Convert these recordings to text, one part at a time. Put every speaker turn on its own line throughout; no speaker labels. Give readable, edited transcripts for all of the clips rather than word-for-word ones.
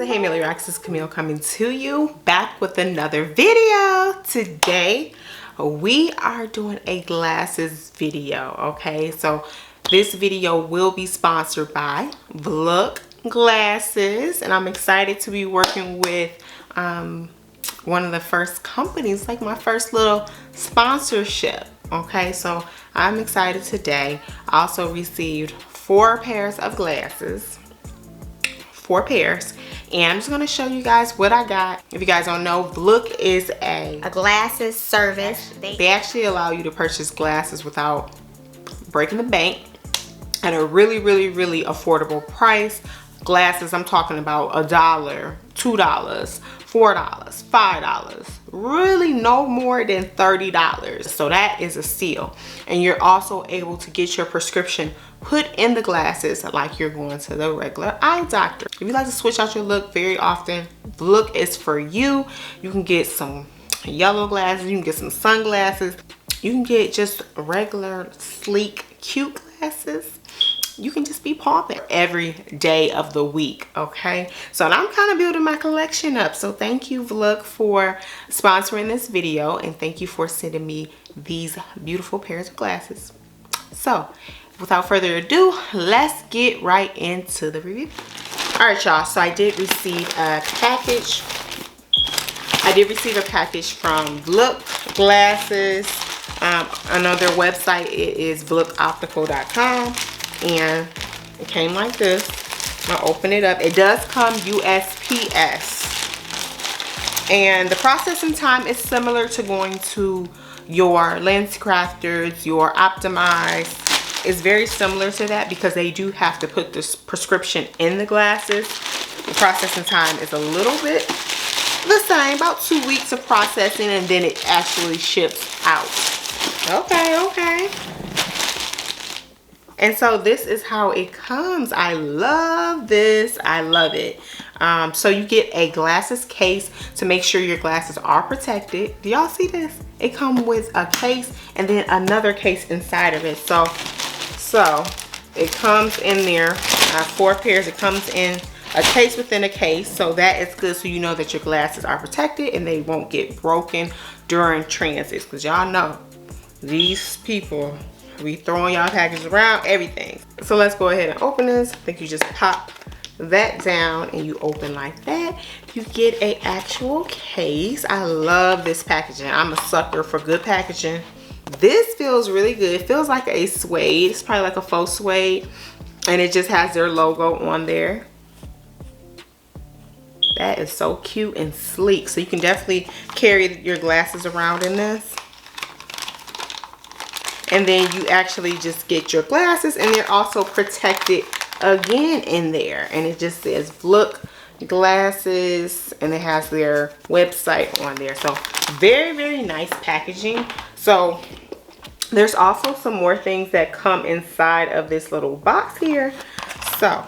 Hey MilleyRocks, this is Camille coming to you back with another video. Today we are doing a glasses video, okay? So this video will be sponsored by Vlook glasses, and I'm excited to be working with one of the first companies, like my first little sponsorship. Okay, so I'm excited today. I also received 4 pairs of glasses, 4 pairs, and I'm just going to show you guys what I got. If you guys don't know, Vlook is a glasses service. They actually allow you to purchase glasses without breaking the bank at a really affordable price. Glasses, I'm talking about $1, $2, $4, $5, really no more than $30. So that is a steal. And you're also able to get your prescription put in the glasses like you're going to the regular eye doctor. If you like to switch out your look very often, Vlook is for you. You can get some yellow glasses, you can get some sunglasses, you can get just regular sleek cute glasses. You can just be pumping every day of the week, okay? So I'm kind of building my collection up. So thank you, Vlook, for sponsoring this video, and thank you for sending me these beautiful pairs of glasses. So without further ado, let's get right into the review. All right, y'all, so I did receive a package. From Vlook glasses. On their website, it is vlookoptical.com. And it came like this. I'll open it up. It does come USPS. And the processing time is similar to going to your Lens Crafters, your Optimize. It's very similar to that because they do have to put this prescription in the glasses. The processing time is a little bit the same, about 2 weeks of processing, and then it actually ships out. Okay. And so this is how it comes. I love this. I love it. So you get a glasses case to make sure your glasses are protected. Do y'all see this? It comes with a case and then another case inside of it. So it comes in there, 4 pairs. It comes in a case within a case. So that is good, so you know that your glasses are protected and they won't get broken during transits. Because y'all know these people, we throwing y'all packages around, everything. So let's go ahead and open this. I think you just pop that down and you open like that. You get a actual case. I love this packaging. I'm a sucker for good packaging. This feels really good. It feels like a suede. It's probably like a faux suede. And it just has their logo on there. That is so cute and sleek. So you can definitely carry your glasses around in this. And then you actually just get your glasses, and they're also protected again in there. And it just says Vlook glasses, and it has their website on there. So very nice packaging. So there's also some more things that come inside of this little box here. So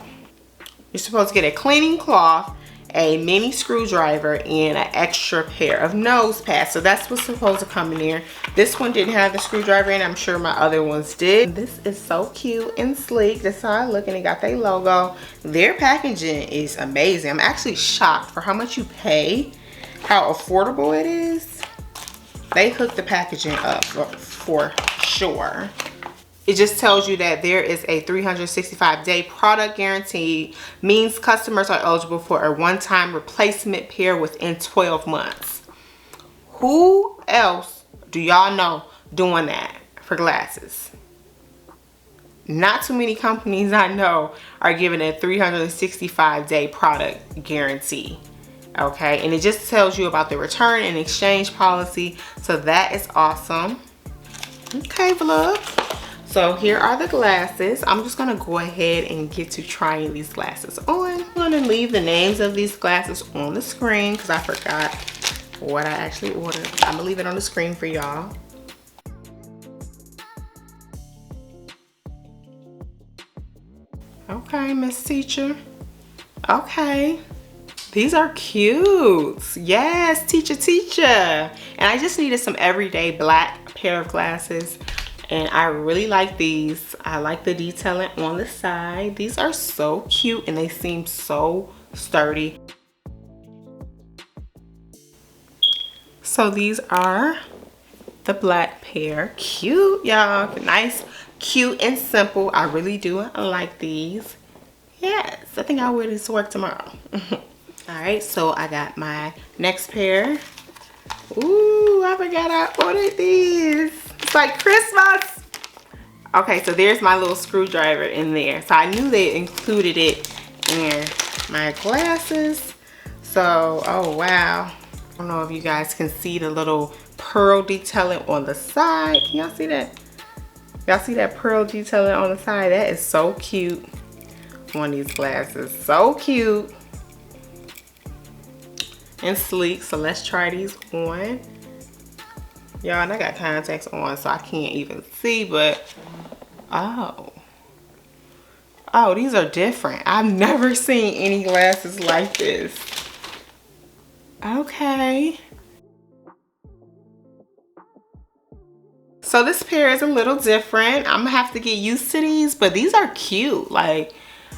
you're supposed to get a cleaning cloth, a mini screwdriver, and an extra pair of nose pads. So that's what's supposed to come in here. This one didn't have the screwdriver in. I'm sure my other ones did. This is so cute and sleek. That's how I look, and it got their logo. Their packaging is amazing. I'm actually shocked for how much you pay, how affordable it is. They hooked the packaging up for sure. It just tells you that there is a 365-day product guarantee, means customers are eligible for a one-time replacement pair within 12 months. Who else do y'all know doing that for glasses? Not too many companies I know are giving a 365-day product guarantee. Okay, and it just tells you about the return and exchange policy. So that is awesome. Okay, Vlook. So here are the glasses. I'm just gonna go ahead and get to trying these glasses on. I'm gonna leave the names of these glasses on the screen because I forgot what I actually ordered. I'm gonna leave it on the screen for y'all. Okay, Miss Teacher. Okay. These are cute. Yes, teacher. And I just needed some everyday black pair of glasses. And I really like these. I like the detailing on the side. These are so cute and they seem so sturdy. So these are the black pair. Cute, y'all. Nice, cute, and simple. I really do like these. Yes, I think I'll wear this to work tomorrow. All right, so I got my next pair. Ooh, I forgot I ordered these. It's like Christmas. Okay, so there's my little screwdriver in there. So I knew they included it in my glasses. So, oh wow. I don't know if you guys can see the little pearl detailing on the side. Can y'all see that? Y'all see that pearl detailing on the side? That is so cute on these glasses. So cute and sleek. So let's try these on. Y'all, and I got contacts on so I can't even see, but oh, these are different. I've never seen any glasses like this. Okay. So this pair is a little different. I'm gonna have to get used to these, but these are cute. Like,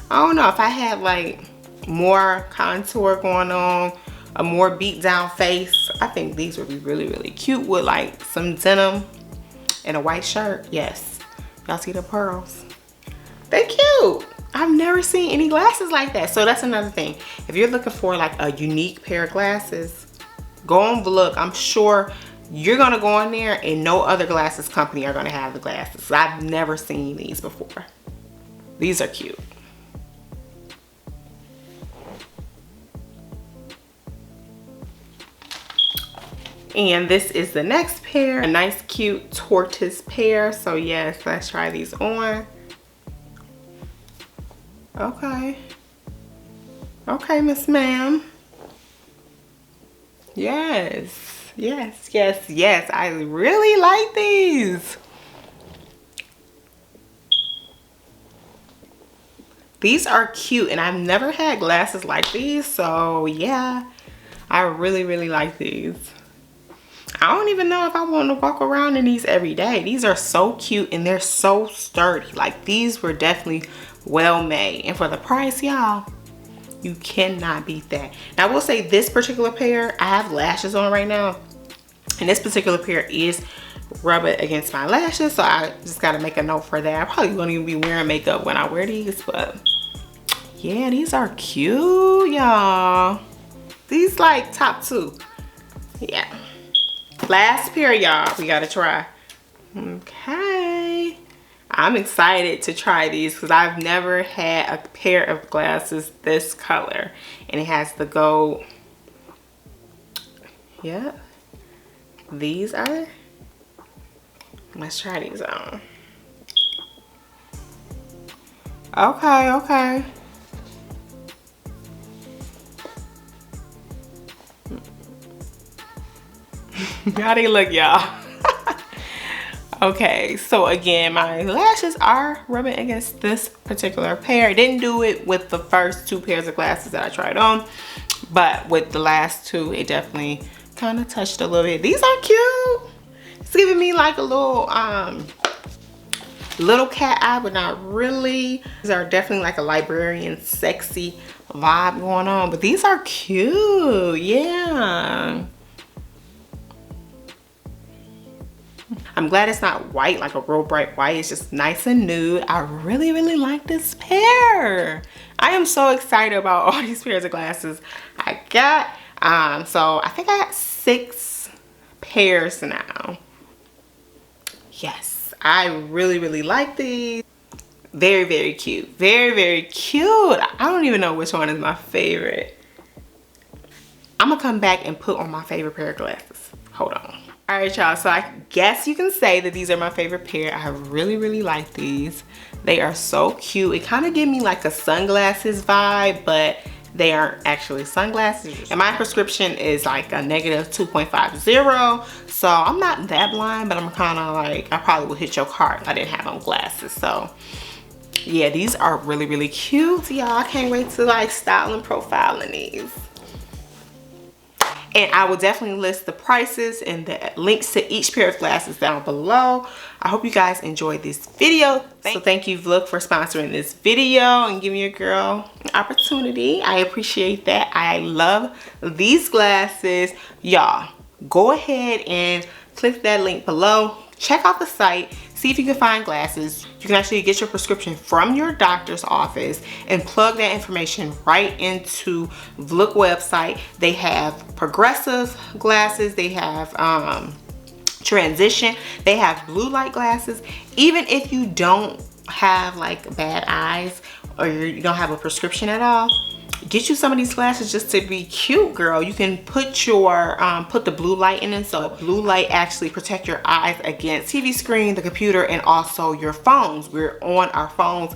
I don't know, if I had like more contour going on, a more beat down face, I think these would be really, really cute with like some denim and a white shirt. Yes, y'all see the pearls? They cute. I've never seen any glasses like that. So that's another thing. If you're looking for like a unique pair of glasses, go on Vlook. I'm sure you're gonna go on there and no other glasses company are gonna have the glasses. I've never seen these before. These are cute. And this is the next pair, a nice cute tortoise pair. So yes, let's try these on. Okay. Okay, Miss Ma'am. Yes, yes, yes, yes. I really like these. These are cute and I've never had glasses like these. So yeah, I really, really like these. I don't even know if I want to walk around in these every day. These are so cute and they're so sturdy. Like, these were definitely well made. And for the price, y'all, you cannot beat that. Now, I will say this particular pair, I have lashes on right now. And this particular pair is rubbing against my lashes. So I just got to make a note for that. I probably won't even be wearing makeup when I wear these. But yeah, these are cute, y'all. These like top two. Yeah. Last pair, y'all, we gotta try. Okay, I'm excited to try these because I've never had a pair of glasses this color, and it has the gold. Yeah, these are. Let's try these on. Okay, okay. How they look, y'all? Okay, so again, my lashes are rubbing against this particular pair. I didn't do it with the first two pairs of glasses that I tried on, but with the last two, it definitely kind of touched a little bit. These are cute. It's giving me like a little cat eye, but not really. These are definitely like a librarian sexy vibe going on, but these are cute. Yeah. I'm glad it's not white, like a real bright white. It's just nice and nude. I really, really like this pair. I am so excited about all these pairs of glasses I got. So I think I got 6 pairs now. Yes, I really, really like these. Very, very cute. Very, very cute. I don't even know which one is my favorite. I'm gonna come back and put on my favorite pair of glasses. Hold on. All right, y'all, so I guess you can say that these are my favorite pair. I really, really like these. They are so cute. It kind of give me like a sunglasses vibe, but they aren't actually sunglasses. And my prescription is like a negative 2.50. So I'm not that blind, but I'm kind of like, I probably would hit your car if I didn't have on glasses. So yeah, these are really, really cute, y'all. I can't wait to like style and profile in these. And I will definitely list the prices and the links to each pair of glasses down below. I hope you guys enjoyed this video. So thank you, Vlook, for sponsoring this video and giving your girl an opportunity. I appreciate that. I love these glasses. Y'all, go ahead and click that link below. Check out the site, see if you can find glasses. You can actually get your prescription from your doctor's office and plug that information right into Vlook website. They have progressive glasses, they have transition, they have blue light glasses. Even if you don't have like bad eyes or you don't have a prescription at all, get you some of these glasses just to be cute, girl. You can put your put the blue light in it, so blue light actually protect your eyes against TV screen, the computer, and also your phones. We're on our phones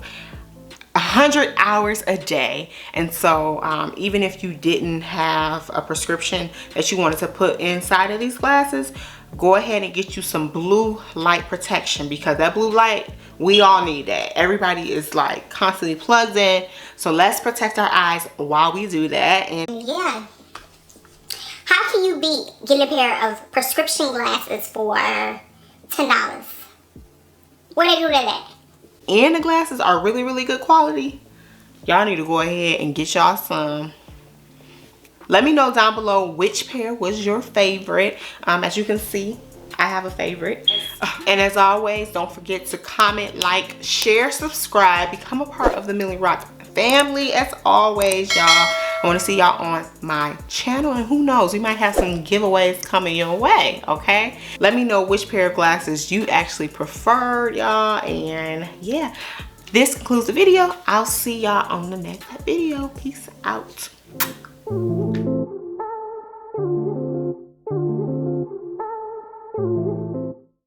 100 hours a day, and so even if you didn't have a prescription that you wanted to put inside of these glasses, go ahead and get you some blue light protection, because that blue light, we all need that. Everybody is like constantly plugged in, so let's protect our eyes while we do that. And
yeah, how can you beat getting a pair of prescription glasses for $10? Where they do that at?
And the glasses are really, really good quality. Y'all need to go ahead and get y'all some. Let me know down below which pair was your favorite. As you can see, I have a favorite. And as always, don't forget to comment, like, share, subscribe, become a part of the MilleyRocks family. As always, y'all, I want to see y'all on my channel, and who knows, we might have some giveaways coming your way, okay? Let me know which pair of glasses you actually preferred, y'all. And yeah, this concludes the video. I'll see y'all on the next video. Peace out.